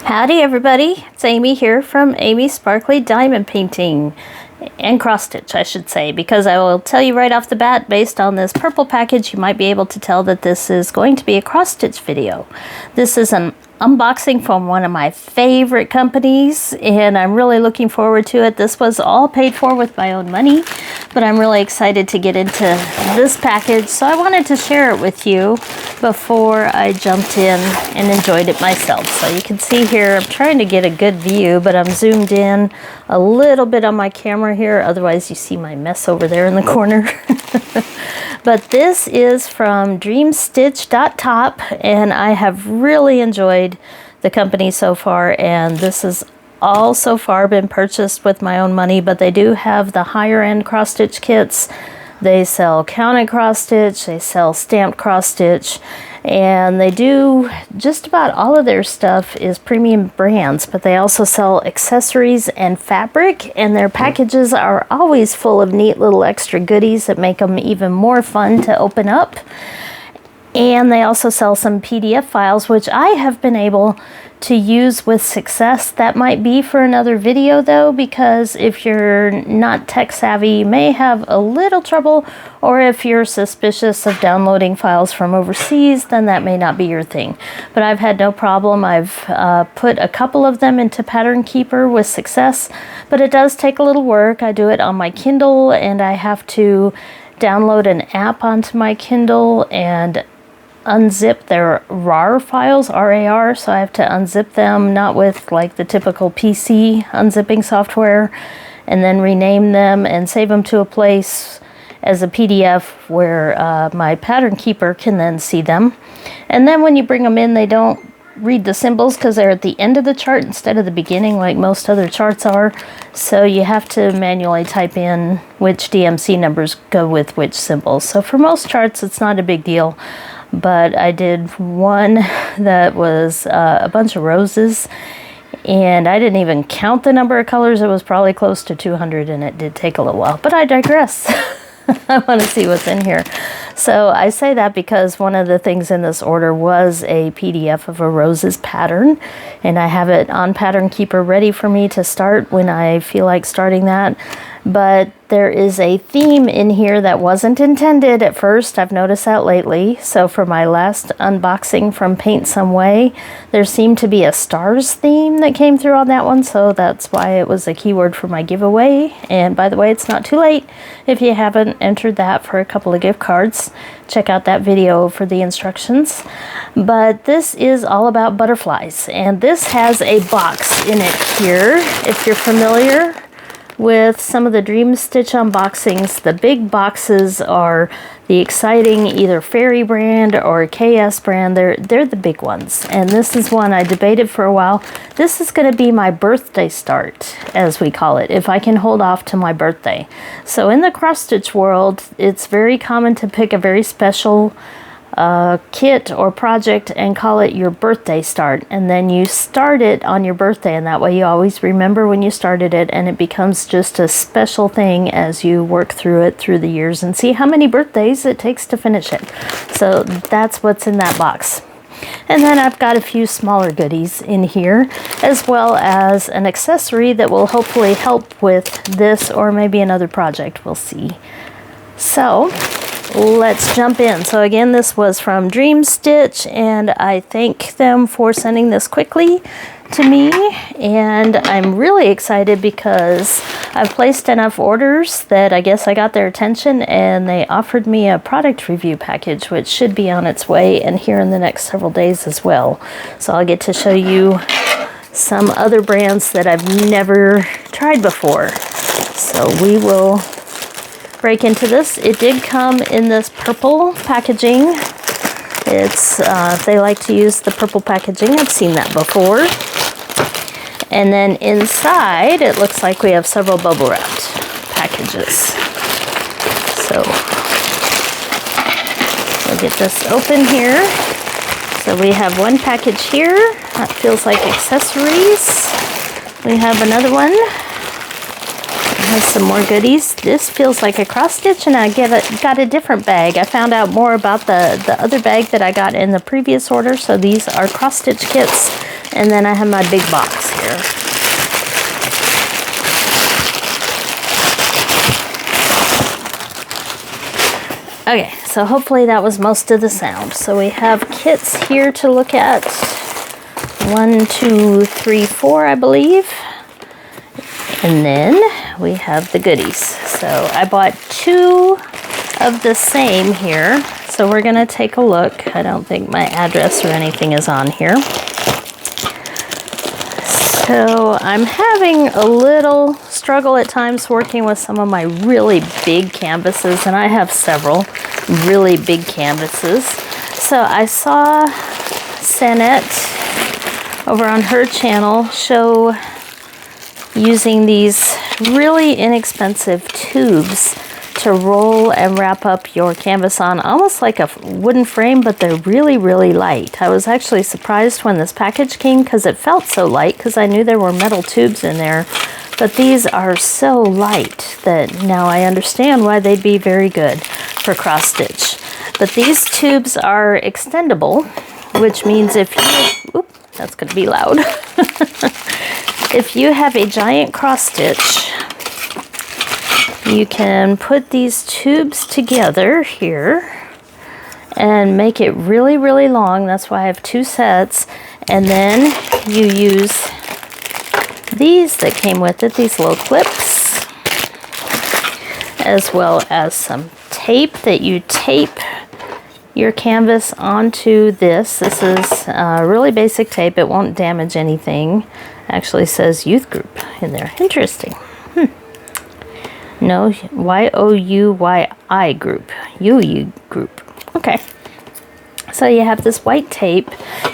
Howdy everybody, it's Amy here from Amy Sparkly Diamond Painting and Cross Stitch, I should say, because I will tell you right off the bat, based on this purple package, you might be able to tell that this is going to be a cross stitch video. This is an unboxing from one of my favorite companies and I'm really looking forward to it. This was all paid for with my own money, but I'm really excited to get into this package, so I wanted to share it with you before I jumped in and enjoyed it myself. So you can see here, I'm trying to get a good view, but I'm zoomed in a little bit on my camera here, otherwise you see my mess over there in the corner. But this is from Dreamstitch.top, and I have really enjoyed the company so far, and this has all so far been purchased with my own money, but they do have the higher end cross stitch kits. They sell counted cross stitch, they sell stamped cross stitch, and they do just about all of their stuff is premium brands, but they also sell accessories and fabric, and their packages are always full of neat little extra goodies that make them even more fun to open up. And they also sell some PDF files, which I have been able to use with success. That might be for another video though, because if you're not tech savvy, you may have a little trouble, or if you're suspicious of downloading files from overseas, then that may not be your thing. But I've had no problem. I've put a couple of them into Pattern Keeper with success, but it does take a little work. I do it on my Kindle, and I have to download an app onto my Kindle and unzip their RAR files, RAR, so I have to unzip them, not with like the typical PC unzipping software, and then rename them and save them to a place as a PDF where my Pattern Keeper can then see them. And then when you bring them in, they don't read the symbols because they're at the end of the chart instead of the beginning like most other charts are, so you have to manually type in which DMC numbers go with which symbols. So for most charts it's not a big deal, but I did one that was a bunch of roses, and I didn't even count the number of colors. It was probably close to 200, and it did take a little while, but I digress. I want to see what's in here. So I say that because one of the things in this order was a PDF of a roses pattern, and I have it on Pattern Keeper ready for me to start when I feel like starting that. But there is a theme in here that wasn't intended at first. I've noticed that lately. So for my last unboxing from Paint Some Way, there seemed to be a stars theme that came through on that one. So that's why it was a keyword for my giveaway. And by the way, it's not too late. If you haven't entered that for a couple of gift cards, check out that video for the instructions. But this is all about butterflies. And this has a box in it here. If you're familiar with some of the Dreamstitch unboxings, the big boxes are the exciting either Fairy brand or KS brand. They're the big ones, and this is one I debated for a while. This is going to be my birthday start, as we call it, if I can hold off to my birthday. So in the cross stitch world, it's very common to pick a very special kit or project and call it your birthday start, and then you start it on your birthday, and that way you always remember when you started it, and it becomes just a special thing as you work through it through the years and see how many birthdays it takes to finish it. So that's what's in that box. And then I've got a few smaller goodies in here, as well as an accessory that will hopefully help with this or maybe another project. We'll see. So let's jump in. So again, this was from Dreamstitch, and I thank them for sending this quickly to me, and I'm really excited because I've placed enough orders that I guess I got their attention, and they offered me a product review package, which should be on its way and here in the next several days as well. So I'll get to show you some other brands that I've never tried before. So we will break into this. It did come in this purple packaging. It's they like to use the purple packaging. I've seen that before. And then inside it looks like we have several bubble wrapped packages. So we'll get this open here. So we have one package here that feels like accessories. We have another one. Has some more goodies. This feels like a cross stitch, and I got a different bag. I found out more about the other bag that I got in the previous order. So these are cross stitch kits, And then I have my big box here. Okay, so hopefully that was most of the sound. So we have kits here to look at. 1, 2, 3, 4, I believe. And then we have the goodies. So I bought 2 of the same here. So we're gonna take a look. I don't think my address or anything is on here. So I'm having a little struggle at times working with some of my really big canvases, and I have several really big canvases. So I saw Sanette over on her channel show using these really inexpensive tubes to roll and wrap up your canvas on, almost like a wooden frame, but they're really, really light. I was actually surprised when this package came because it felt so light, because I knew there were metal tubes in there, but these are so light that now I understand why they'd be very good for cross stitch. But these tubes are extendable, which means if you, oops, that's going to be loud. If you have a giant cross stitch, you can put these tubes together here and make it really, really long. That's why I have 2 sets. And then you use these that came with it, these little clips, as well as some tape that you tape your canvas onto this. This is really basic tape. It won't damage anything. Actually says youth group in there. Interesting. No, Y-O-U-Y-I group. U group. Okay. So you have this white tape.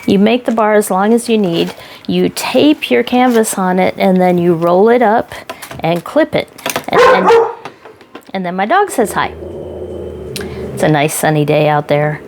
You make the bar as long as you need. You tape your canvas on it, and then you roll it up and clip it. And then my dog says hi. It's a nice sunny day out there.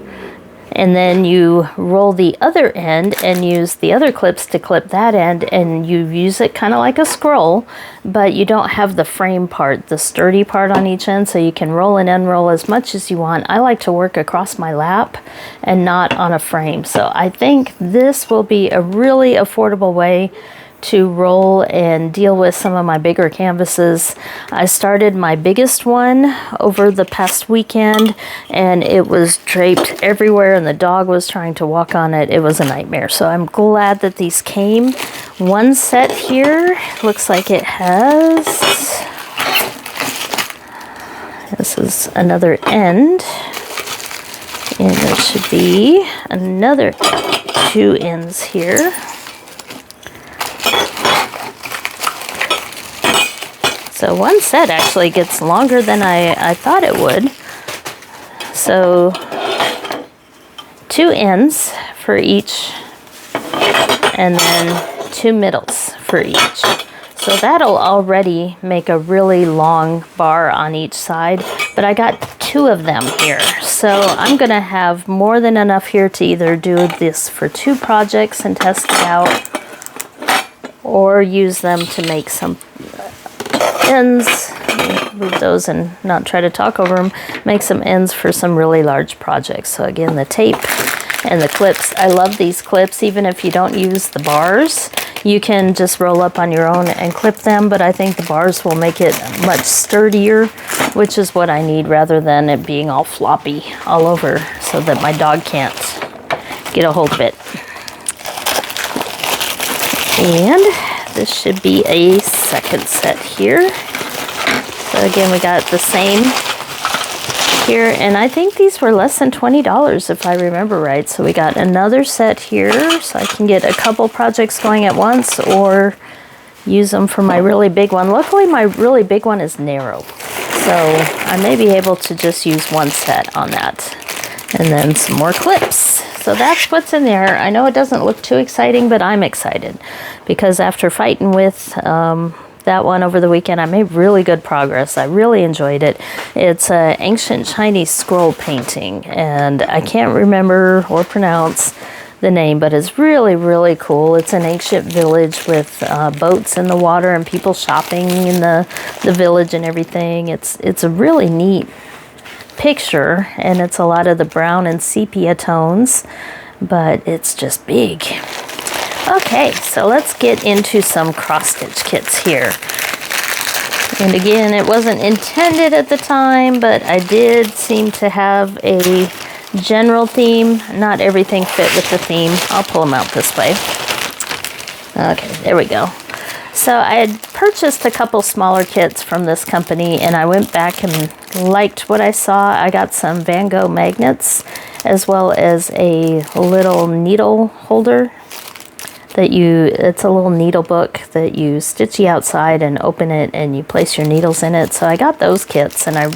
And then you roll the other end and use the other clips to clip that end, and you use it kind of like a scroll, but you don't have the frame part, the sturdy part on each end, so you can roll and unroll as much as you want. I like to work across my lap and not on a frame. So I think this will be a really affordable way to roll and deal with some of my bigger canvases. I started my biggest one over the past weekend, and it was draped everywhere, and the dog was trying to walk on it. It was a nightmare. So I'm glad that these came. One set here looks like it has, this is another end, and there should be another 2 ends here. So one set actually gets longer than I thought it would. So 2 ends for each, and then 2 middles for each. So that'll already make a really long bar on each side, but I got 2 of them here. So I'm gonna have more than enough here to either do this for 2 projects and test it out, or use them to make some ends, move those and not try to talk over them, make some ends for some really large projects. So again, the tape and the clips. I love these clips. Even if you don't use the bars, you can just roll up on your own and clip them, but I think the bars will make it much sturdier, which is what I need, rather than it being all floppy all over so that my dog can't get a hold of it. And this should be a second set here. So again, we got the same here, and I think these were less than $20 if I remember right. So we got another set here, so I can get a couple projects going at once or use them for my really big one. Luckily, my really big one is narrow, so I may be able to just use one set on that. And then some more clips. So that's what's in there. I know it doesn't look too exciting, but I'm excited because after fighting with that one over the weekend, I made really good progress. I really enjoyed it. It's an ancient Chinese scroll painting, and I can't remember or pronounce the name, but it's really, really cool. It's an ancient village with boats in the water and people shopping in the village and everything. It's a really neat picture, and it's a lot of the brown and sepia tones, but it's just big. Okay, so let's get into some cross-stitch kits here. And again, it wasn't intended at the time, but I did seem to have a general theme. Not everything fit with the theme. I'll pull them out this way. Okay, there we go. So I had purchased a couple smaller kits from this company, and I went back and liked what I saw. I got some Van Gogh magnets, as well as a little needle holder that it's a little needle book that you stitch the outside and open it and you place your needles in it. So I got those kits and I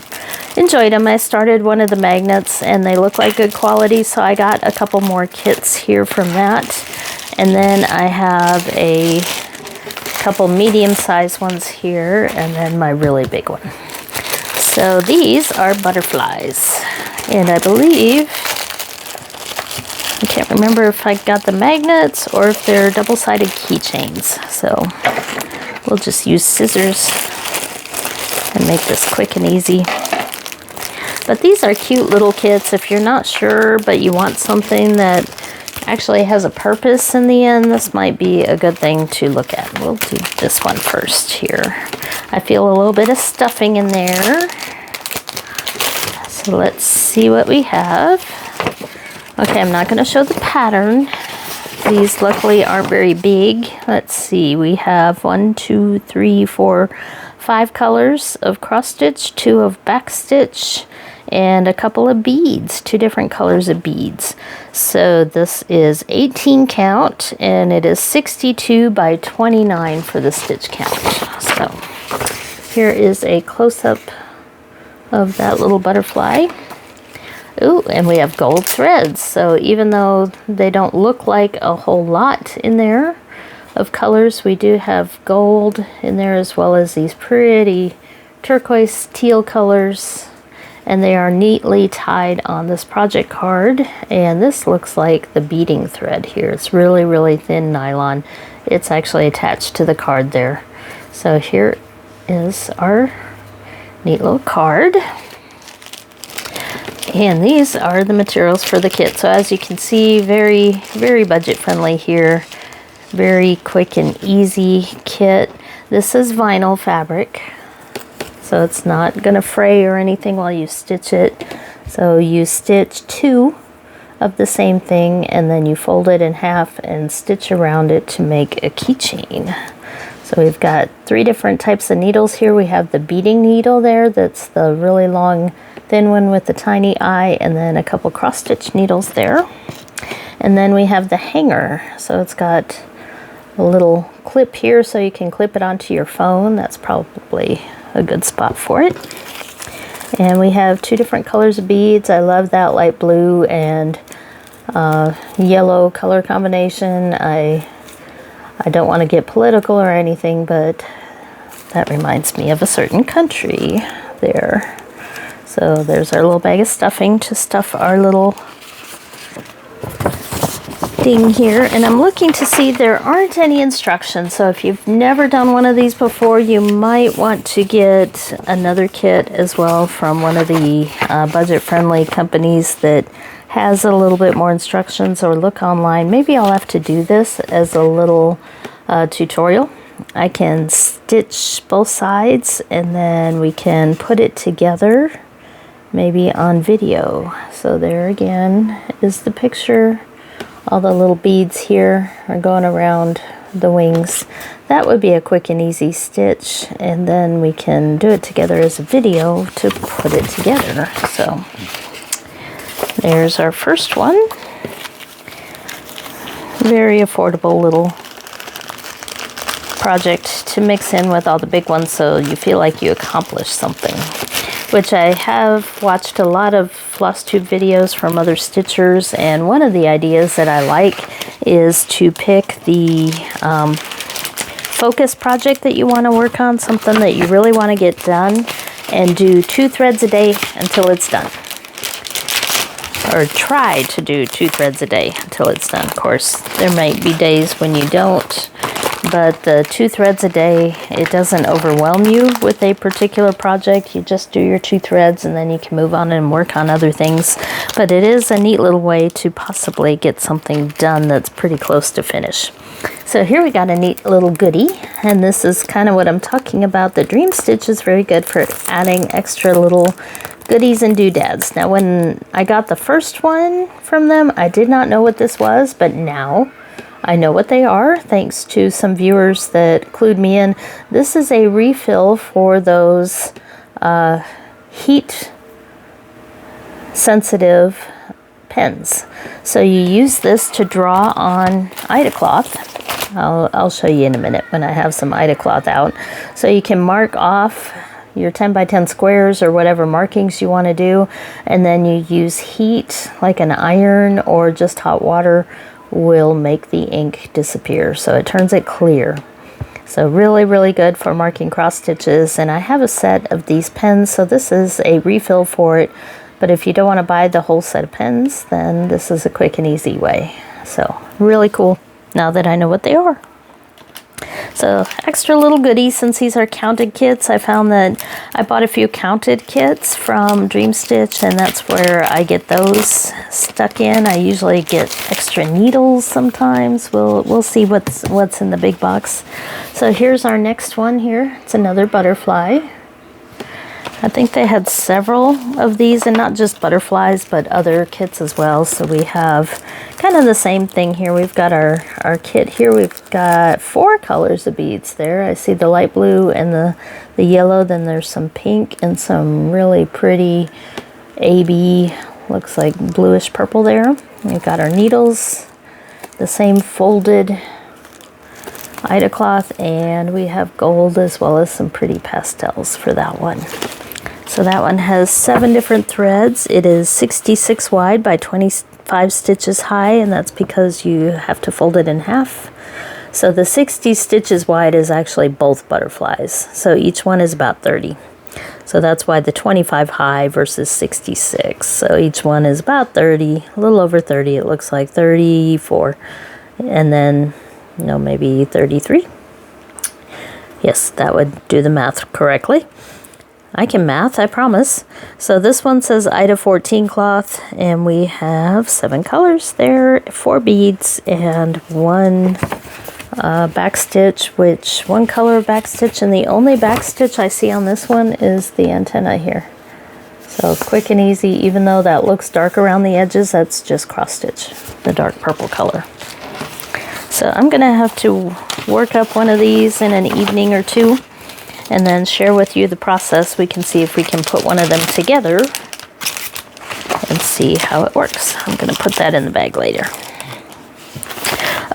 enjoyed them. I started one of the magnets and they look like good quality, so I got a couple more kits here from that. And then I have a couple medium-sized ones here and then my really big one. So these are butterflies, and I believe, I can't remember if I got the magnets or if they're double-sided keychains. So we'll just use scissors and make this quick and easy. But these are cute little kits. If you're not sure, but you want something that actually has a purpose in the end, this might be a good thing to look at. We'll do this one first here. I feel a little bit of stuffing in there. So let's see what we have. Okay, I'm not going to show the pattern. These luckily aren't very big. Let's see, we have 1, 2, 3, 4, 5 colors of cross stitch, 2 of back stitch, and a couple of beads, 2 different colors of beads. So this is 18 count, and it is 62 by 29 for the stitch count. So here is a close-up of that little butterfly. Ooh, and we have gold threads. So even though they don't look like a whole lot in there of colors, we do have gold in there, as well as these pretty turquoise teal colors. And they are neatly tied on this project card. And this looks like the beading thread here. It's really, really thin nylon. It's actually attached to the card there. So here is our neat little card. And these are the materials for the kit. So as you can see, very, very budget friendly here. Very quick and easy kit. This is vinyl fabric, so it's not going to fray or anything while you stitch it. So you stitch 2 of the same thing, and then you fold it in half and stitch around it to make a keychain. So we've got 3 different types of needles here. We have the beading needle there, that's the really long thin one with the tiny eye, and then a couple cross stitch needles there. And then we have the hanger. So it's got a little clip here so you can clip it onto your phone. That's probably a good spot for it. And we have 2 different colors of beads. I love that light blue and yellow color combination. I don't want to get political or anything, but that reminds me of a certain country there. So there's our little bag of stuffing to stuff our little thing here. And I'm looking to see there aren't any instructions. So if you've never done one of these before, you might want to get another kit as well from one of the budget-friendly companies that has a little bit more instructions, or look online. Maybe I'll have to do this as a little tutorial. I can stitch both sides and then we can put it together maybe on video. So there again is the picture. All the little beads here are going around the wings. That would be a quick and easy stitch, and then we can do it together as a video to put it together. So there's our first one. Very affordable little project to mix in with all the big ones so you feel like you accomplished something. Which I have watched a lot of floss tube videos from other stitchers, and one of the ideas that I like is to pick the focus project that you want to work on, something that you really want to get done, and do 2 threads a day until it's done. Or try to do 2 threads a day until it's done. Of course, there might be days when you don't but the 2 threads a day, it doesn't overwhelm you with a particular project. You just do your 2 threads and then you can move on and work on other things. But it is a neat little way to possibly get something done that's pretty close to finish. So here we got a neat little goodie, and this is kind of what I'm talking about. The Dreamstitch is very good for adding extra little goodies and doodads. Now when I got the first one from them, I did not know what this was, but now I know what they are, thanks to some viewers that clued me in. This is a refill for those heat-sensitive pens. So you use this to draw on Ida cloth. I'll show you in a minute when I have some Ida cloth out. So you can mark off your 10 by 10 squares or whatever markings you want to do, and then you use heat, like an iron or just hot water will make the ink disappear, so it turns it clear. So really, really good for marking cross stitches. And I have a set of these pens, so this is a refill for it. But if you don't want to buy the whole set of pens, then this is a quick and easy way. So really cool now that I know what they are. So extra little goodies, since these are counted kits. I found that I bought a few counted kits from Dreamstitch, and that's where I get those stuck in. I usually get extra needles sometimes. We'll see what's in the big box. So here's our next one here. It's another butterfly. I think they had several of these, and not just butterflies, but other kits as well. So we have kind of the same thing here. We've got our kit here. We've got 4 colors of beads there. I see the light blue and the yellow. Then there's some pink and some really pretty AB, looks like bluish purple there. We've got our needles, the same folded Ida cloth, and we have gold as well as some pretty pastels for that one. So that one has 7 different threads. It is 66 wide by 25 stitches high, and that's because you have to fold it in half. So the 60 stitches wide is actually both butterflies. So each one is about 30. So that's why the 25 high versus 66. So each one is about 30, a little over 30. It looks like 34. And then, maybe 33. Yes, that would do the math correctly. I can math, I promise. So this one says Ida 14 cloth, and we have 7 colors there, 4 beads, and 1 backstitch, which 1 color backstitch, and the only backstitch I see on this one is the antenna here. So quick and easy, even though that looks dark around the edges, that's just cross stitch, the dark purple color. So I'm gonna have to work up one of these in an evening or two, and then share with you the process. We can see if we can put one of them together and see how it works. I'm going to put that in the bag later.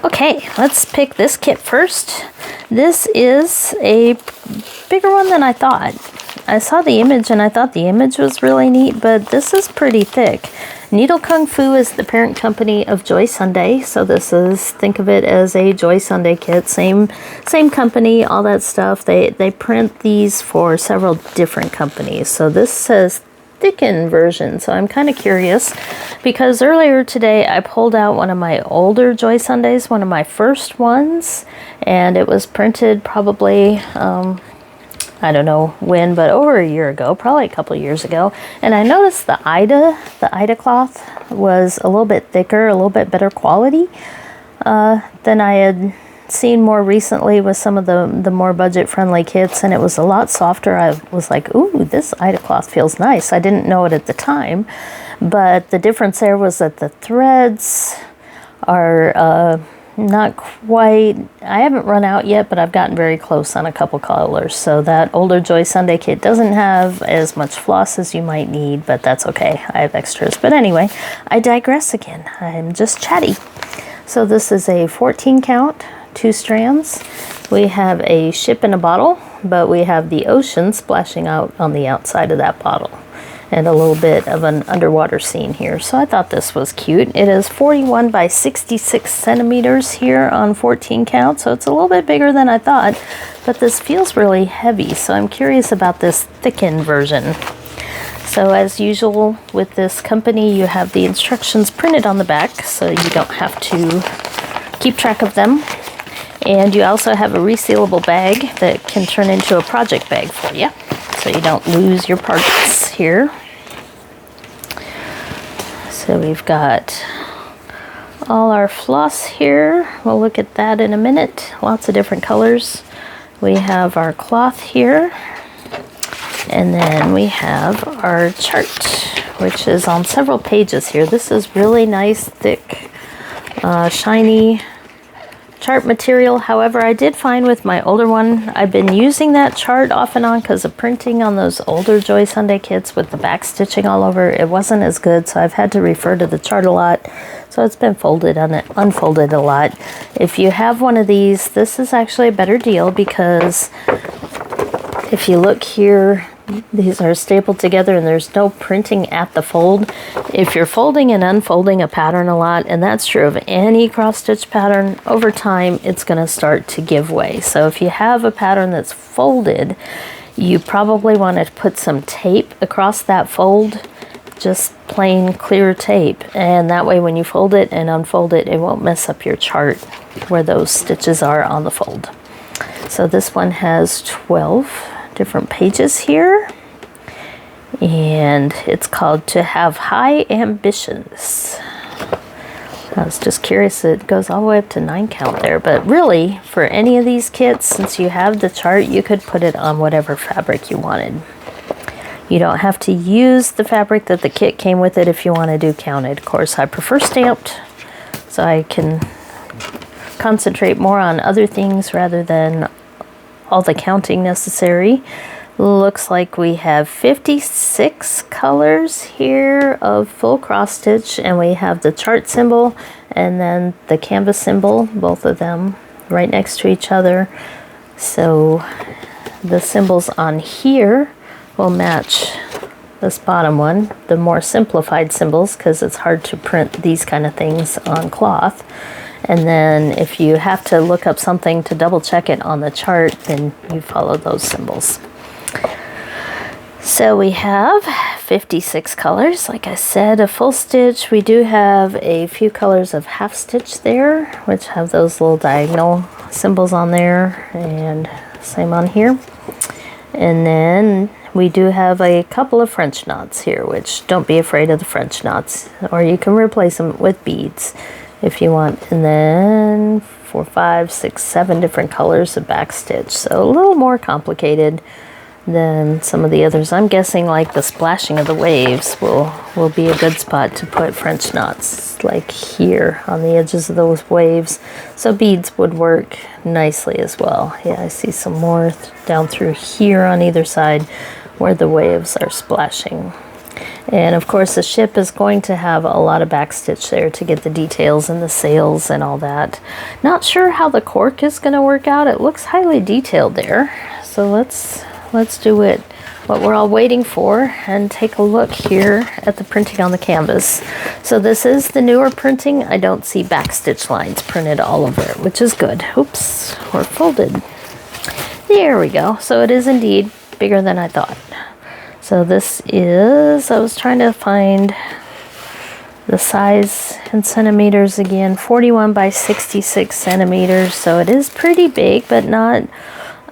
Okay, let's pick this kit first. This is a bigger one than I thought. I saw the image and I thought the image was really neat, but this is pretty thick. Needle Kung Fu is the parent company of Joy Sunday, so this is, think of it as a Joy Sunday kit. Same company, all that stuff. They print these for several different companies. So this says thickened version, so I'm kind of curious, because earlier today I pulled out one of my older Joy Sundays, one of my first ones, and it was printed probably I don't know when, but over a year ago, probably a couple of years ago. And I noticed the Ida cloth was a little bit thicker, a little bit better quality than I had seen more recently with some of the more budget-friendly kits, and it was a lot softer. I was like, ooh, this Ida cloth feels nice. I didn't know it at the time, but the difference there was that the threads are not quite, I haven't run out yet, but I've gotten very close on a couple colors. So that older Joy Sunday kit doesn't have as much floss as you might need, but that's okay. I have extras. But anyway, I digress again. I'm just chatty. So this is a 14 count, 2 strands. We have a ship in a bottle, but we have the ocean splashing out on the outside of that bottle, and a little bit of an underwater scene here. So I thought this was cute. It is 41 by 66 centimeters here on 14 count, so it's a little bit bigger than I thought, but this feels really heavy, so I'm curious about this thickened version. So as usual with this company, you have the instructions printed on the back, so you don't have to keep track of them. And you also have a resealable bag that can turn into a project bag for you, so you don't lose your parts here. So we've got all our floss here. We'll look at that in a minute. Lots of different colors. We have our cloth here. And then we have our chart, which is on several pages here. This is really nice, thick, shiny chart material. However, I did find with my older one, I've been using that chart off and on because of printing on those older Joy Sunday kits with the back stitching all over. It wasn't as good, so I've had to refer to the chart a lot. So it's been folded and unfolded a lot. If you have one of these, this is actually a better deal because if you look here, these are stapled together and there's no printing at the fold. If you're folding and unfolding a pattern a lot, and that's true of any cross stitch pattern, over time it's going to start to give way. So if you have a pattern that's folded, you probably want to put some tape across that fold, just plain clear tape, and that way when you fold it and unfold it, it won't mess up your chart where those stitches are on the fold. So this one has 12 different pages here, and it's called To Have High Ambitions. I was just curious, it goes all the way up to 9 count there, but really for any of these kits, since you have the chart, you could put it on whatever fabric you wanted. You don't have to use the fabric that the kit came with it if you want to do counted. Of course, I prefer stamped, so I can concentrate more on other things rather than all the counting necessary. Looks like we have 56 colors here of full cross stitch, and we have the chart symbol and then the canvas symbol, both of them right next to each other. So the symbols on here will match this bottom one, the more simplified symbols, because it's hard to print these kind of things on cloth. And then if you have to look up something to double check it on the chart, then you follow those symbols. So we have 56 colors, like I said, a full stitch. We do have a few colors of half stitch there, which have those little diagonal symbols on there, and same on here. And then we do have a couple of French knots here, which don't be afraid of the French knots, or you can replace them with beads if you want. And then 4, 5, 6, 7 different colors of back stitch. So a little more complicated than some of the others. I'm guessing like the splashing of the waves will be a good spot to put French knots, like here on the edges of those waves. So beads would work nicely as well. Yeah, I see some more down through here on either side where the waves are splashing. And of course the ship is going to have a lot of back stitch there to get the details and the sails and all that. Not sure how the cork is going to work out. It looks highly detailed there. So let's do it, what we're all waiting for, and take a look here at the printing on the canvas. So this is the newer printing. I don't see back stitch lines printed all over it, which is good. Oops, we're folded. There we go. So it is indeed bigger than I thought. So this is, I was trying to find the size in centimeters again, 41 by 66 centimeters. So it is pretty big, but not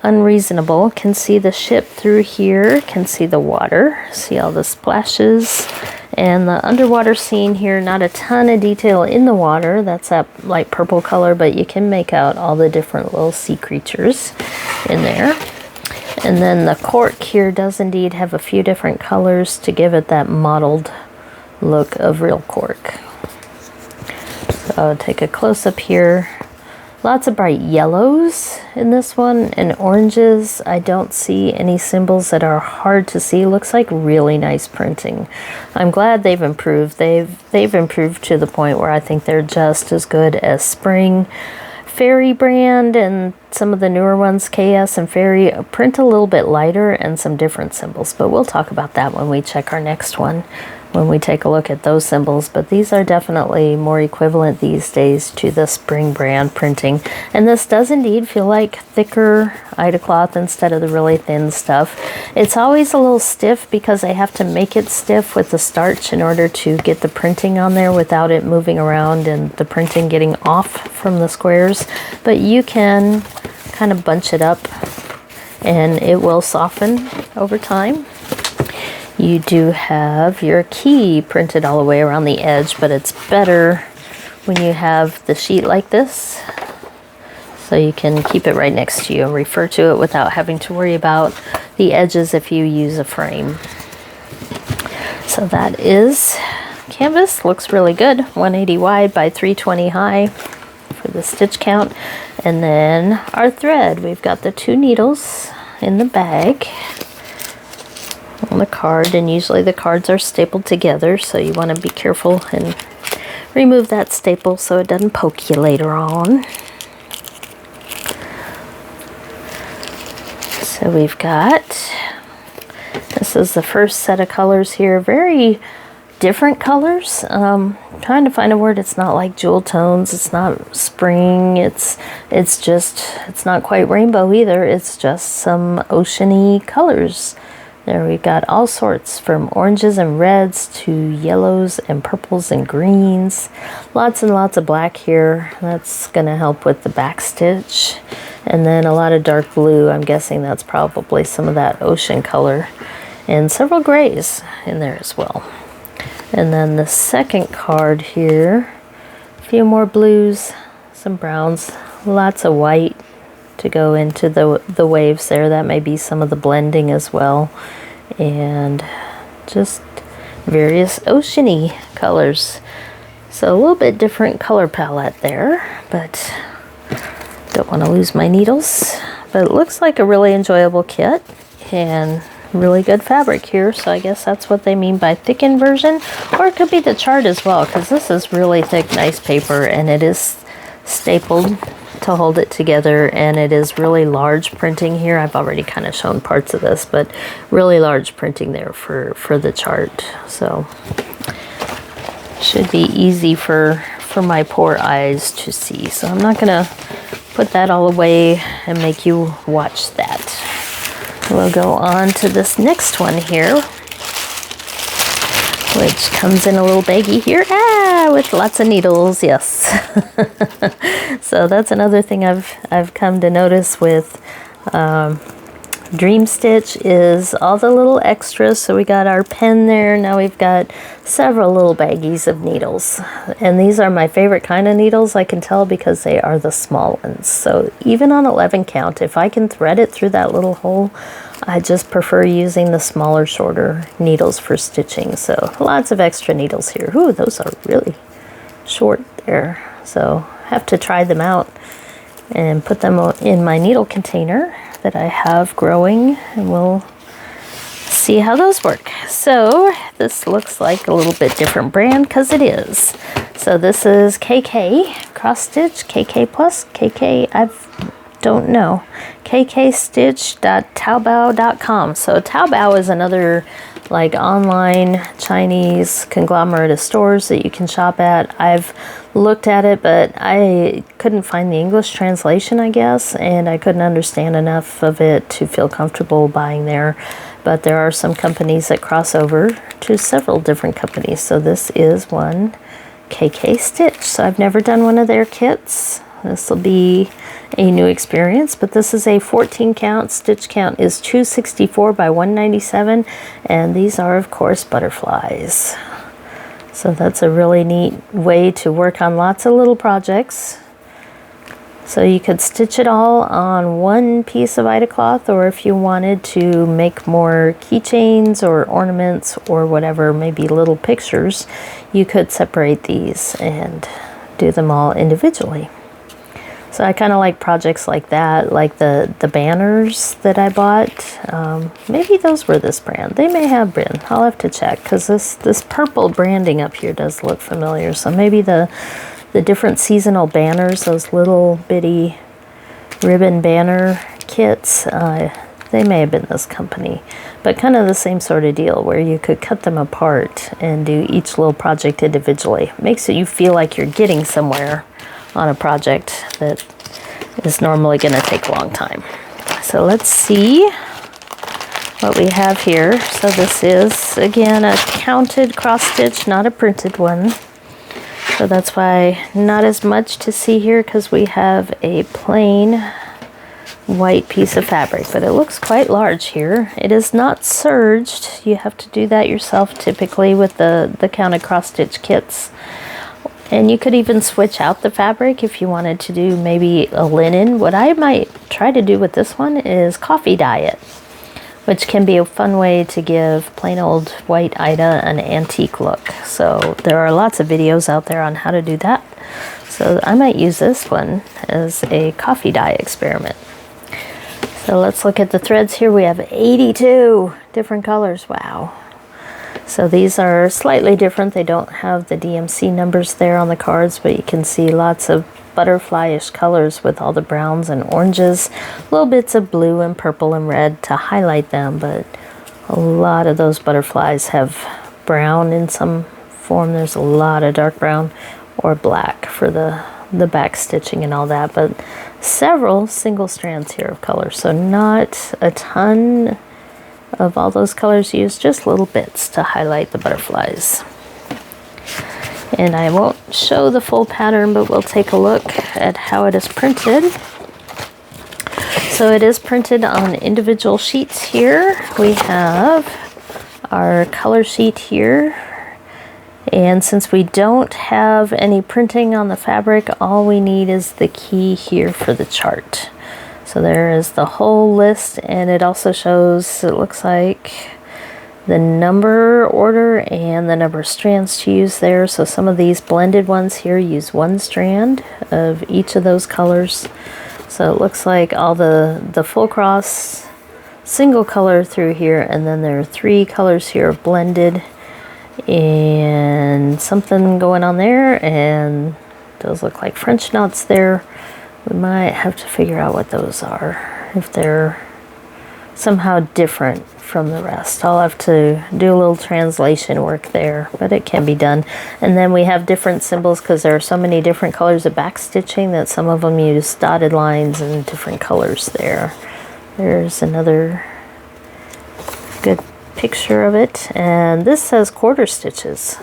unreasonable. Can see the ship through here, can see the water, see all the splashes, and the underwater scene here. Not a ton of detail in the water, that's that light purple color, but you can make out all the different little sea creatures in there. And then the cork here does indeed have a few different colors to give it that mottled look of real cork. So I'll take a close-up here. Lots of bright yellows in this one, and oranges. I don't see any symbols that are hard to see. Looks like really nice printing. I'm glad they've improved. They've improved to the point where I think they're just as good as Spring. Fairy brand and some of the newer ones, KS and Fairy, print a little bit lighter and some different symbols, but we'll talk about that when we check our next one. when we take a look at those symbols, but these are definitely more equivalent these days to the spring brand printing. And this does indeed feel like thicker Ida cloth instead of the really thin stuff. It's always a little stiff because I have to make it stiff with the starch in order to get the printing on there without it moving around and the printing getting off from the squares. But you can kind of bunch it up and it will soften over time. You do have your key printed all the way around the edge, but it's better when you have the sheet like this, so you can keep it right next to you and refer to it without having to worry about the edges if you use a frame. So that is canvas. Looks really good. 180 wide by 320 high for the stitch count. And then our thread. We've got the 2 needles in the bag on the card, and usually the cards are stapled together, so you want to be careful and remove that staple so it doesn't poke you later on. So we've got, this is the first set of colors here, very different colors. Trying to find a word. It's not like jewel tones, it's not spring, it's not quite rainbow either, it's just some oceany colors. There we've got all sorts, from oranges and reds to yellows and purples and greens. Lots and lots of black here. That's going to help with the back stitch. And then a lot of dark blue. I'm guessing that's probably some of that ocean color. And several grays in there as well. And then the second card here, a few more blues, some browns, lots of white to go into the waves there. That may be some of the blending as well, and just various oceany colors. So a little bit different color palette there, but don't want to lose my needles. But it looks like a really enjoyable kit and really good fabric here, so I guess that's what they mean by thickened version, or it could be the chart as well, because this is really thick, nice paper, and it is stapled to hold it together, and it is really large printing here. I've already kind of shown parts of this, but really large printing there for the chart, so should be easy for my poor eyes to see. So I'm not gonna put that all away and make you watch that. We'll go on to this next one here, which comes in a little baggie here, with lots of needles, yes. So that's another thing I've come to notice with Dreamstitch is all the little extras. So we got our pen there, now we've got several little baggies of needles. And these are my favorite kind of needles, I can tell, because they are the small ones. So even on 11 count, if I can thread it through that little hole, I just prefer using the smaller, shorter needles for stitching. So lots of extra needles here. Ooh, those are really short there. So I have to try them out and put them in my needle container that I have growing, and we'll see how those work. So this looks like a little bit different brand, because it is. So this is KK cross stitch, KK plus, KK, I don't know, kkstitch.taobao.com. So Taobao is another like online Chinese conglomerate of stores that you can shop at. I've looked at it, but I couldn't find the English translation, I guess, and I couldn't understand enough of it to feel comfortable buying there. But there are some companies that cross over to several different companies. So this is one, KK Stitch. So I've never done one of their kits. This will be a new experience, but this is a 14 count. Stitch count is 264 by 197, and these are, of course, butterflies. So that's a really neat way to work on lots of little projects. So you could stitch it all on one piece of Ida cloth, or if you wanted to make more keychains or ornaments or whatever, maybe little pictures, you could separate these and do them all individually. So I kind of like projects like that, like the banners that I bought. Maybe those were this brand. They may have been. I'll have to check, because this purple branding up here does look familiar. So maybe the different seasonal banners, those little bitty ribbon banner kits, They may have been this company, but kind of the same sort of deal where you could cut them apart and do each little project individually. Makes it you feel like you're getting somewhere on a project that is normally going to take a long time. So let's see what we have here. So this is, again, a counted cross stitch, not a printed one. So that's why not as much to see here, because we have a plain white piece of fabric, but it looks quite large here. It is not serged. You have to do that yourself typically with the counted cross stitch kits. And you could even switch out the fabric if you wanted to do maybe a linen. What I might try to do with this one is coffee dye it, which can be a fun way to give plain old white Ida an antique look. So there are lots of videos out there on how to do that. So I might use this one as a coffee dye experiment. So let's look at the threads here. We have 82 different colors. Wow. So these are slightly different. They don't have the DMC numbers there on the cards, but you can see lots of butterfly-ish colors with all the browns and oranges, little bits of blue and purple and red to highlight them, but a lot of those butterflies have brown in some form. There's a lot of dark brown or black for the back stitching and all that, but several single strands here of color. So not a ton of all those colors used, just little bits to highlight the butterflies. And I won't show the full pattern, but we'll take a look at how it is printed. So it is printed on individual sheets here. We have our color sheet here. And since we don't have any printing on the fabric, all we need is the key here for the chart. So there is the whole list, and it also shows, it looks like, the number order and the number of strands to use there. So some of these blended ones here use one strand of each of those colors. So it looks like all the full cross single color through here, and then there are 3 colors here blended, and something going on there, and those look like French knots there. We might have to figure out what those are, if they're somehow different from the rest. I'll have to do a little translation work there, but it can be done. And then we have different symbols because there are so many different colors of back stitching that some of them use dotted lines and different colors there. There's another good picture of it, and this says quarter stitches.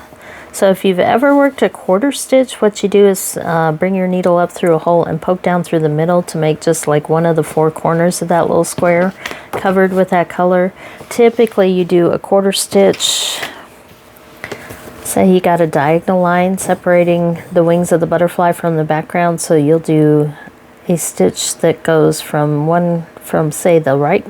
So if you've ever worked a quarter stitch, what you do is bring your needle up through a hole and poke down through the middle to make just like one of the 4 corners of that little square covered with that color. Typically you do a quarter stitch. Say you got a diagonal line separating the wings of the butterfly from the background, so you'll do a stitch that goes from say the right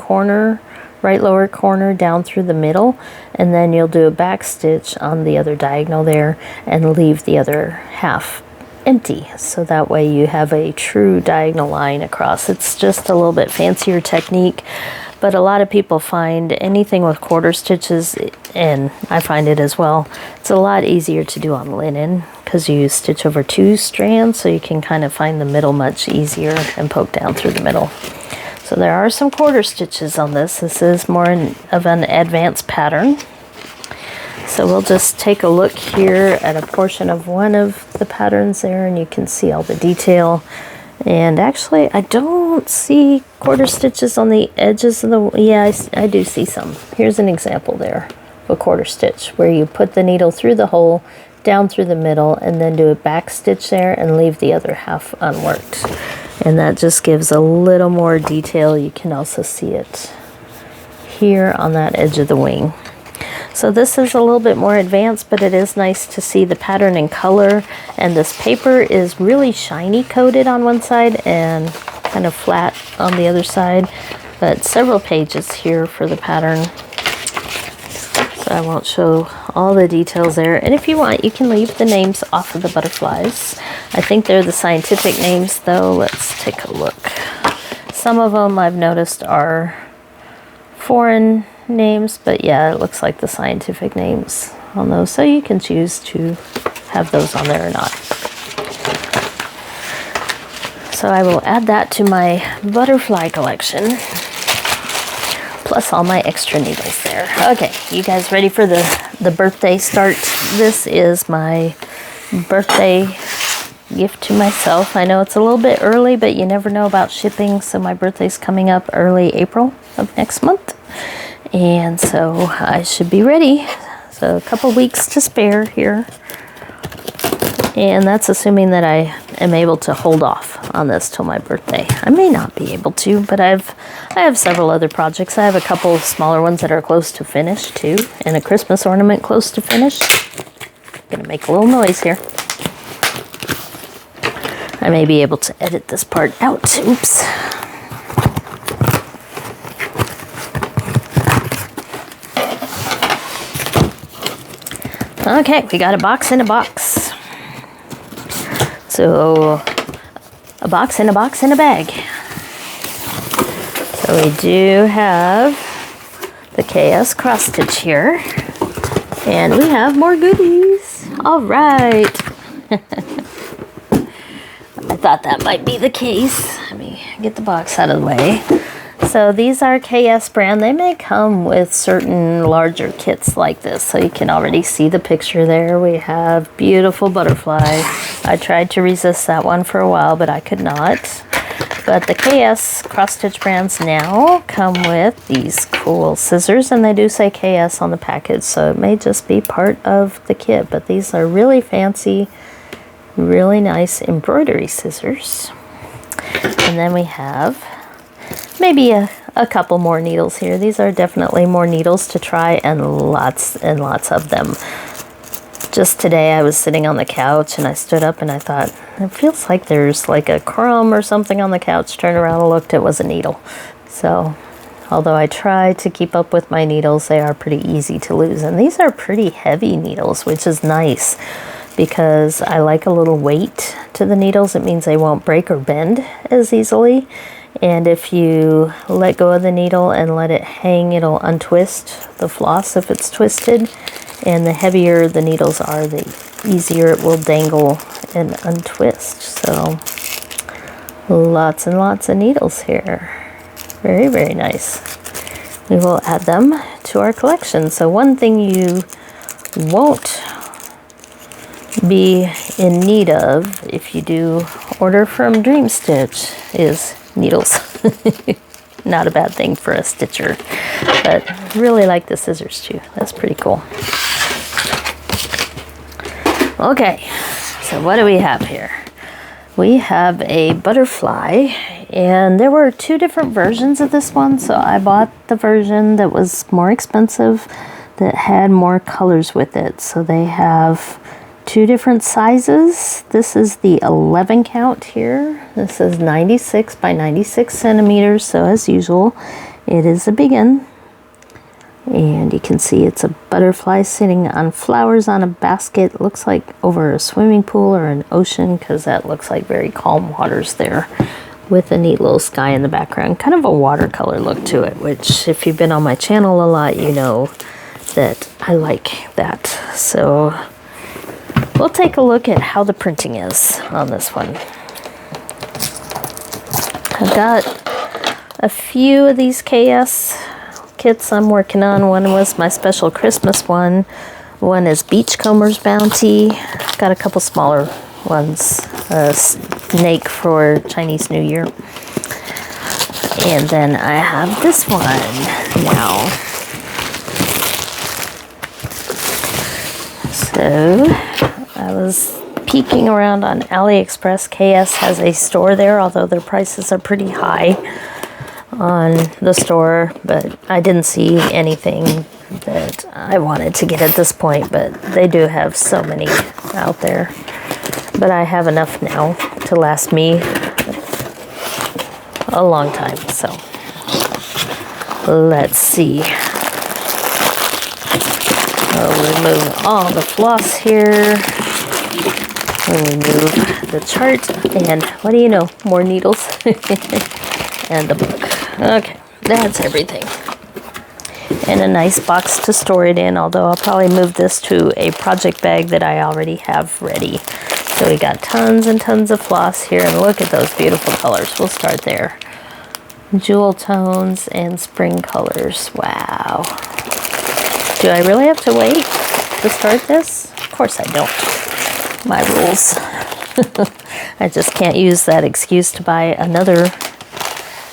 lower corner down through the middle, and then you'll do a back stitch on the other diagonal there and leave the other half empty, so that way you have a true diagonal line across. It's just a little bit fancier technique, but a lot of people find anything with quarter stitches, and I find it as well, it's a lot easier to do on linen because you stitch over 2 strands, so you can kind of find the middle much easier and poke down through the middle. So there are some quarter stitches on this. This is more of an advanced pattern. So we'll just take a look here at a portion of one of the patterns there, and you can see all the detail. And actually, I don't see quarter stitches on the edges of the, yeah, I do see some. Here's an example there of a quarter stitch where you put the needle through the hole, down through the middle, and then do a back stitch there and leave the other half unworked. And that just gives a little more detail. You can also see it here on that edge of the wing. So this is a little bit more advanced, but it is nice to see the pattern in color. And this paper is really shiny coated on one side and kind of flat on the other side. But several pages here for the pattern. So I won't show all the details there. And if you want, you can leave the names off of the butterflies. I think they're the scientific names though. Let's take a look. Some of them I've noticed are foreign names, but yeah, it looks like the scientific names on those. So you can choose to have those on there or not. So I will add that to my butterfly collection. plus all my extra needles there. Okay, you guys ready for the birthday start? This is my birthday gift to myself. I know it's a little bit early, but you never know about shipping, so my birthday's coming up early April of next month, and so I should be ready. So a couple weeks to spare here, and that's assuming that I am able to hold off on this till my birthday. I may not be able to, but I have several other projects. I have a couple smaller ones that are close to finish too, and a Christmas ornament close to finish. Gonna make a little noise here. I may be able to edit this part out. Oops. Okay, we got a box in a box. So, a box in a box in a bag. So we do have the KS cross stitch here. And we have more goodies. All right. I thought that might be the case. Let me get the box out of the way. So these are KS brand. They may come with certain larger kits like this. So you can already see the picture there. We have beautiful butterfly. I tried to resist that one for a while, but I could not. But the KS cross stitch brands now come with these cool scissors, and they do say KS on the package, so it may just be part of the kit. But these are really fancy, really nice embroidery scissors. And then we have maybe a couple more needles here. These are definitely more needles to try, and lots of them. Just today I was sitting on the couch and I stood up and I thought, it feels like there's like a crumb or something on the couch. Turned around and looked, it was a needle. So although I try to keep up with my needles, they are pretty easy to lose. And these are pretty heavy needles, which is nice because I like a little weight to the needles. It means they won't break or bend as easily. And if you let go of the needle and let it hang, it'll untwist the floss if it's twisted. And the heavier the needles are, the easier it will dangle and untwist. So lots and lots of needles here. Very, very nice. We will add them to our collection. So one thing you won't be in need of if you do order from Dreamstitch is needles. Not a bad thing for a stitcher, but really like the scissors too. That's pretty cool. Okay, so what do we have here? We have a butterfly, and there were two different versions of this one, so I bought the version that was more expensive that had more colors with it. So they have two different sizes. This is the 11 count here. This is 96 by 96 centimeters, so as usual, it is a big one. And you can see it's a butterfly sitting on flowers on a basket. It looks like over a swimming pool or an ocean, because that looks like very calm waters there with a neat little sky in the background. Kind of a watercolor look to it, which if you've been on my channel a lot, you know that I like that. So we'll take a look at how the printing is on this one. I've got a few of these KS kits I'm working on. One was my special Christmas one. One is Beachcomber's Bounty. Got a couple smaller ones. A snake for Chinese New Year. And then I have this one now. So I was peeking around on AliExpress. KS has a store there, although their prices are pretty high on the store, but I didn't see anything that I wanted to get at this point, but they do have so many out there. But I have enough now to last me a long time, so let's see. I'll remove all the floss here. We'll remove the chart, and what do you know, more needles and the book. Okay, that's everything. And a nice box to store it in, although I'll probably move this to a project bag that I already have ready. So we got tons and tons of floss here, and look at those beautiful colors. We'll start there. Jewel tones and spring colors. Wow. Do I really have to wait to start this? Of course I don't. My rules. I just can't use that excuse to buy another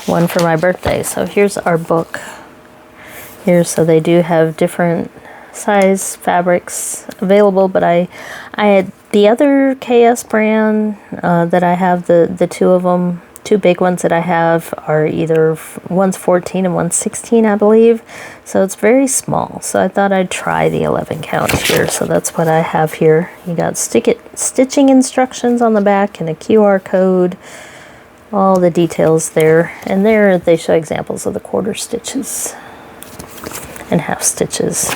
one for my birthday. So here's our book. Here, so they do have different size fabrics available, but I had the other KS brand that I have, the two of them, two big ones that I have are either one's 14 and one's 16, I believe. So it's very small. So I thought I'd try the 11 count here. So that's what I have here. You got stitching instructions on the back and a QR code. All the details there. And there they show examples of the quarter stitches and half stitches.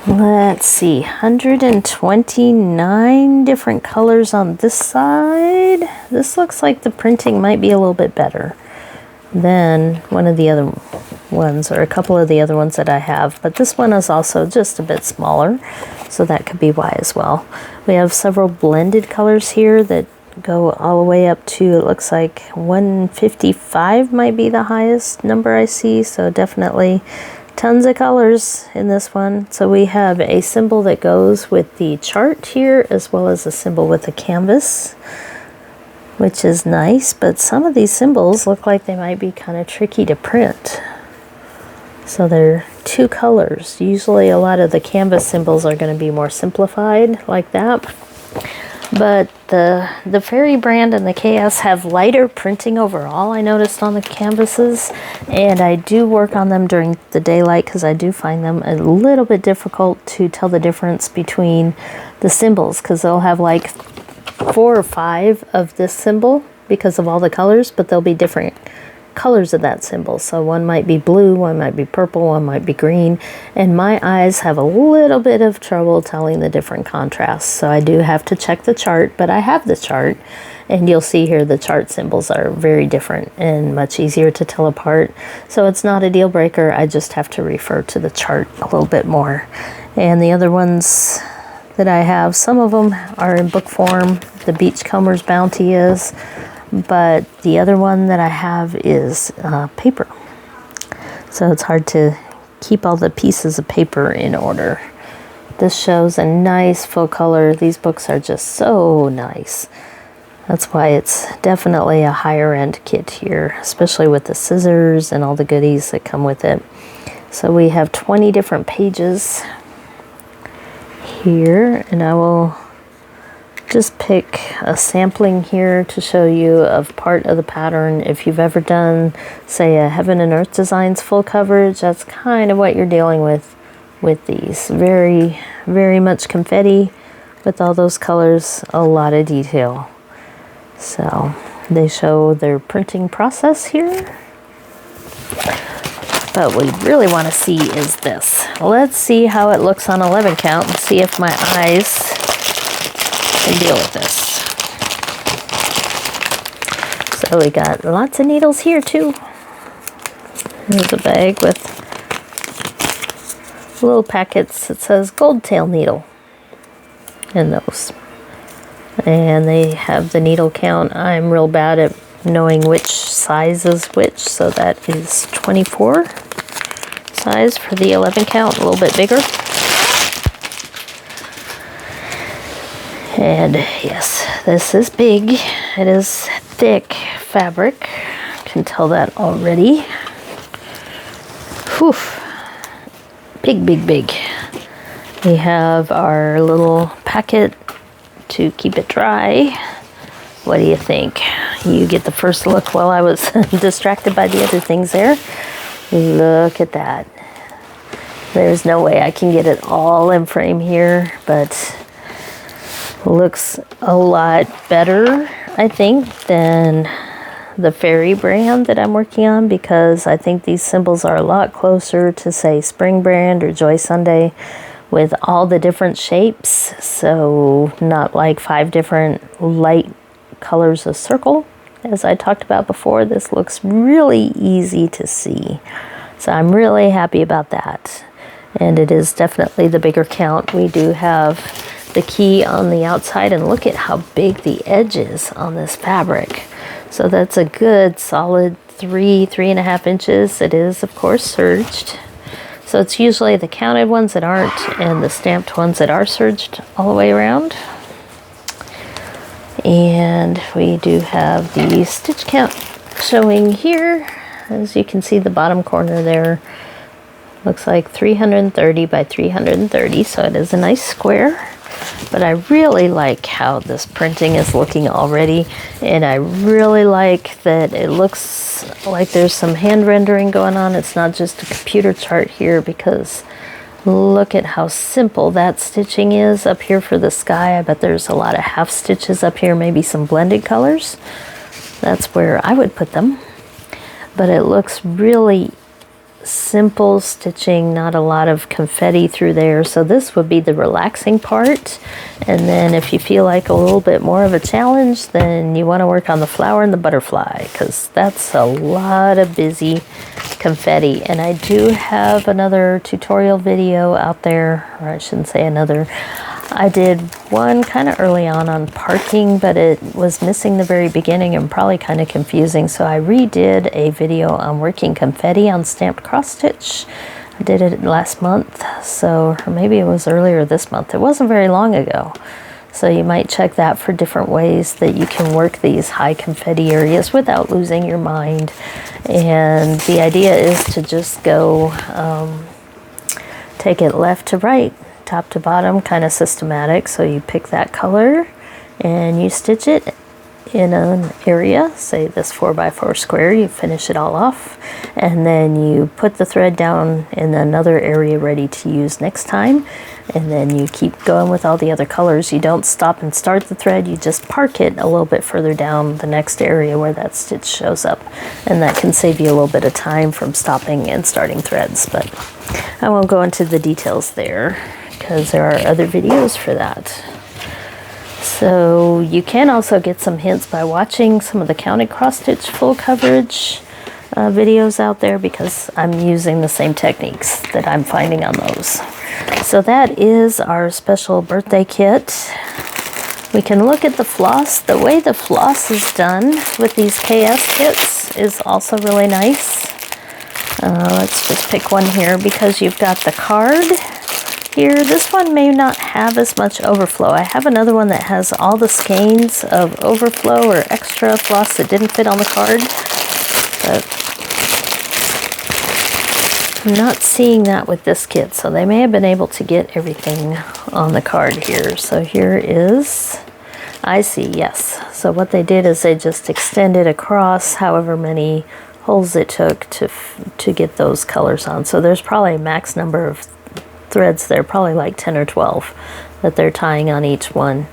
Let's see, 129 different colors on this side. This looks like the printing might be a little bit better than one of the other ones, or a couple of the other ones that I have, but this one is also just a bit smaller, so that could be why as well. We have several blended colors here that go all the way up to, it looks like 155 might be the highest number I see, so definitely tons of colors in this one. So we have a symbol that goes with the chart here, as well as a symbol with the canvas, which is nice, but some of these symbols look like they might be kind of tricky to print. So they're two colors. Usually a lot of the canvas symbols are going to be more simplified like that. But the Fairy brand and the KS have lighter printing overall, I noticed on the canvases. And I do work on them during the daylight because I do find them a little bit difficult to tell the difference between the symbols, because they'll have like 4 or 5 of this symbol because of all the colors, but they'll be different colors of that symbol. So one might be blue, one might be purple, one might be green, and my eyes have a little bit of trouble telling the different contrasts. So I do have to check the chart, but I have the chart, and you'll see here the chart symbols are very different and much easier to tell apart. So it's not a deal breaker. I just have to refer to the chart a little bit more. And the other ones that I have, some of them are in book form. The Beachcomber's Bounty is, but the other one that I have is paper. So it's hard to keep all the pieces of paper in order. This shows a nice full color. These books are just so nice. That's why it's definitely a higher end kit here, especially with the scissors and all the goodies that come with it. So we have 20 different pages here, and I will just pick a sampling here to show you of part of the pattern. If you've ever done, say, a Heaven and Earth Designs full coverage, that's kind of what you're dealing with these. Very, very much confetti with all those colors, a lot of detail. So they show their printing process here. But what we really want to see is this. Let's see how it looks on 11 count and see if my eyes can deal with this. So we got lots of needles here too. There's a bag with little packets that says gold tail needle in those. And they have the needle count. I'm real bad at knowing which size is which, so that is 24 size for the 11 count, a little bit bigger. And yes, this is big. It is thick fabric. I can tell that already. Whew. Big, big, big. We have our little packet to keep it dry. What do you think? You get the first look while I was distracted by the other things there. Look at that. There's no way I can get it all in frame here, but looks a lot better, I think, than the Fairy brand that I'm working on, because I think these symbols are a lot closer to, say, Spring brand or Joy Sunday with all the different shapes. So not like 5 different light colors of circle. As I talked about before, this looks really easy to see. So I'm really happy about that. And it is definitely the bigger count. We do have the key on the outside, and look at how big the edge is on this fabric. So that's a good solid 3.5 inches. It is, of course, serged. So it's usually the counted ones that aren't and the stamped ones that are serged all the way around. And we do have the stitch count showing here. As you can see, the bottom corner there looks like 330 by 330, so it is a nice square. But I really like how this printing is looking already, and I really like that it looks like there's some hand rendering going on. It's not just a computer chart here, because look at how simple that stitching is up here for the sky. I bet there's a lot of half stitches up here, maybe some blended colors. That's where I would put them. But it looks really simple stitching, not a lot of confetti through there. So this would be the relaxing part. And then if you feel like a little bit more of a challenge, then you want to work on the flower and the butterfly, because that's a lot of busy confetti. And I do have another tutorial video out there, or I shouldn't say another. I did one kind of early on parking, but it was missing the very beginning and probably kind of confusing. So I redid a video on working confetti on stamped cross stitch. I did it last month, so or maybe it was earlier this month. It wasn't very long ago. So you might check that for different ways that you can work these high confetti areas without losing your mind. And the idea is to just go take it left to right, top to bottom, kind of systematic. So you pick that color and you stitch it in an area, say this 4x4 square, you finish it all off, and then you put the thread down in another area ready to use next time, and then you keep going with all the other colors. You don't stop and start the thread, you just park it a little bit further down the next area where that stitch shows up, and that can save you a little bit of time from stopping and starting threads. But I won't go into the details there because there are other videos for that. So you can also get some hints by watching some of the counted cross stitch full coverage videos out there, because I'm using the same techniques that I'm finding on those. So that is our special birthday kit. We can look at the floss. The way the floss is done with these KS kits is also really nice. Let's just pick one here, because you've got the card here. This one may not have as much overflow. I have another one that has all the skeins of overflow or extra floss that didn't fit on the card, but I'm not seeing that with this kit, so they may have been able to get everything on the card here. So here is, I see, yes. So what they did is they just extended across however many holes it took to get those colors on. So there's probably a max number of threads there, probably like 10 or 12 that they're tying on each one.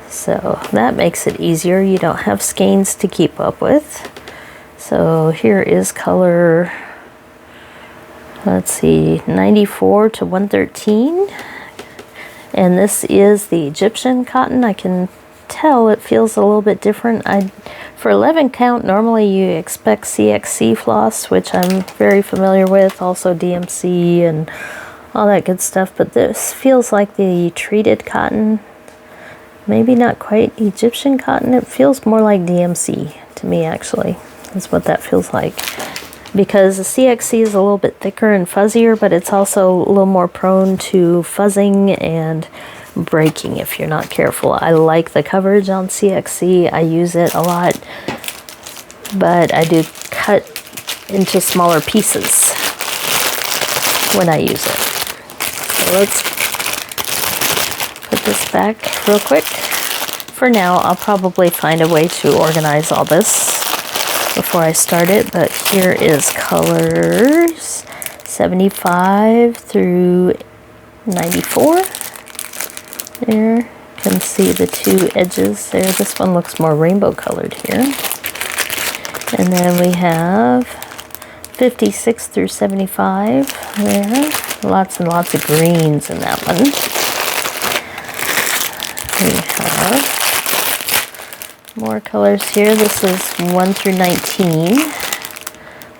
So that makes it easier. You don't have skeins to keep up with. So here is color, let's see, 94 to 113. And this is the Egyptian cotton. I can tell it feels a little bit different. For 11 count, normally you expect CXC floss, which I'm very familiar with, also DMC and all that good stuff, but this feels like the treated cotton. Maybe not quite Egyptian cotton. It feels more like DMC to me, actually. That's what that feels like. Because the CXC is a little bit thicker and fuzzier, but it's also a little more prone to fuzzing and breaking if you're not careful. I like the coverage on CXC. I use it a lot, but I do cut into smaller pieces when I use it. So let's put this back real quick. For now, I'll probably find a way to organize all this before I start it, but here is colors 75 through 94. There, you can see the two edges there. This one looks more rainbow colored here. And then we have 56 through 75 there. Lots and lots of greens in that one. We have more colors here. This is 1 through 19.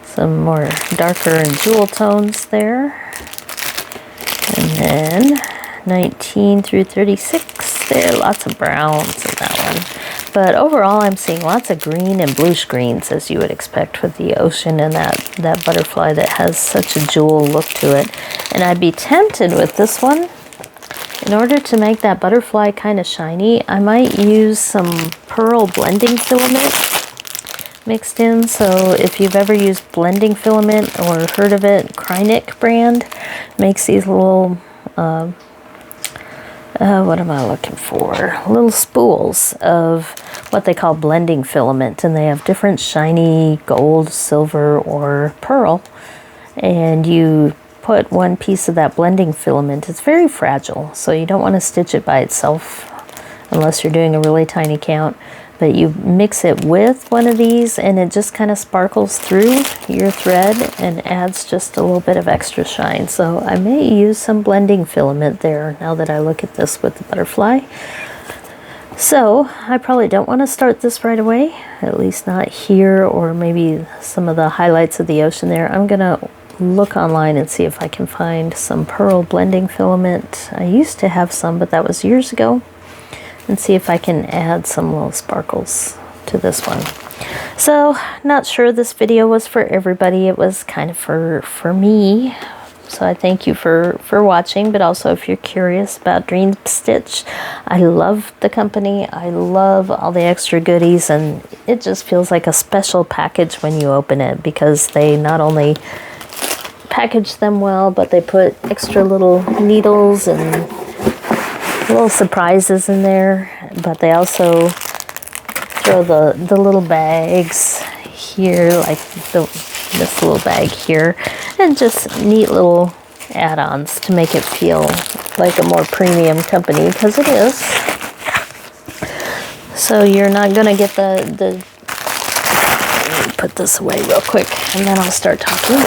Some more darker and jewel tones there. And then 19 through 36. There are lots of browns in that one. But overall, I'm seeing lots of green and bluish greens, as you would expect with the ocean and that butterfly that has such a jewel look to it. And I'd be tempted with this one, in order to make that butterfly kind of shiny, I might use some pearl blending filament mixed in. So if you've ever used blending filament or heard of it, Krynic brand makes these little what am I looking for? Little spools of what they call blending filament, and they have different shiny gold, silver, or pearl. And you put one piece of that blending filament. It's very fragile, so you don't want to stitch it by itself unless you're doing a really tiny count. But you mix it with one of these and it just kind of sparkles through your thread and adds just a little bit of extra shine. So I may use some blending filament there now that I look at this with the butterfly. So I probably don't want to start this right away, at least not here, or maybe some of the highlights of the ocean there. I'm gonna look online and see if I can find some pearl blending filament. I used to have some, but that was years ago. And see if I can add some little sparkles to this one. So, not sure this video was for everybody. It was kind of for me. So I thank you for watching, but also if you're curious about Dreamstitch, I love the company. I love all the extra goodies, and it just feels like a special package when you open it, because they not only package them well, but they put extra little needles and little surprises in there, but they also throw the little bags here, like this little bag here, and just neat little add-ons to make it feel like a more premium company, because it is. So you're not gonna get the let me put this away real quick and then I'll start talking.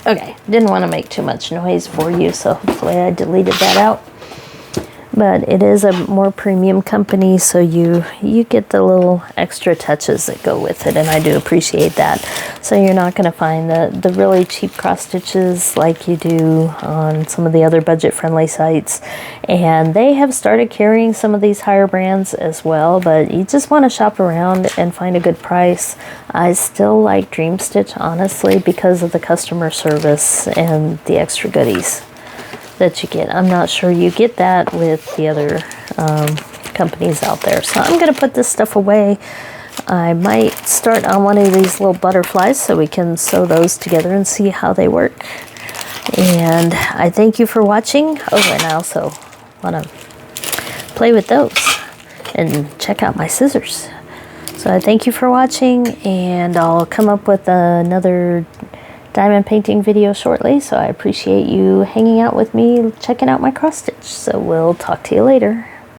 Okay, didn't want to make too much noise for you, so hopefully I deleted that out. But it is a more premium company, so you get the little extra touches that go with it, and I do appreciate that. So you're not going to find the really cheap cross stitches like you do on some of the other budget-friendly sites. And they have started carrying some of these higher brands as well, but you just want to shop around and find a good price. I still like Dreamstitch, honestly, because of the customer service and the extra goodies that you get. I'm not sure you get that with the other companies out there. So I'm going to put this stuff away. I might start on one of these little butterflies so we can sew those together and see how they work. And I thank you for watching. Oh, and I also want to play with those and check out my scissors. So I thank you for watching, and I'll come up with another diamond painting video shortly, so I appreciate you hanging out with me, checking out my cross stitch. So we'll talk to you later.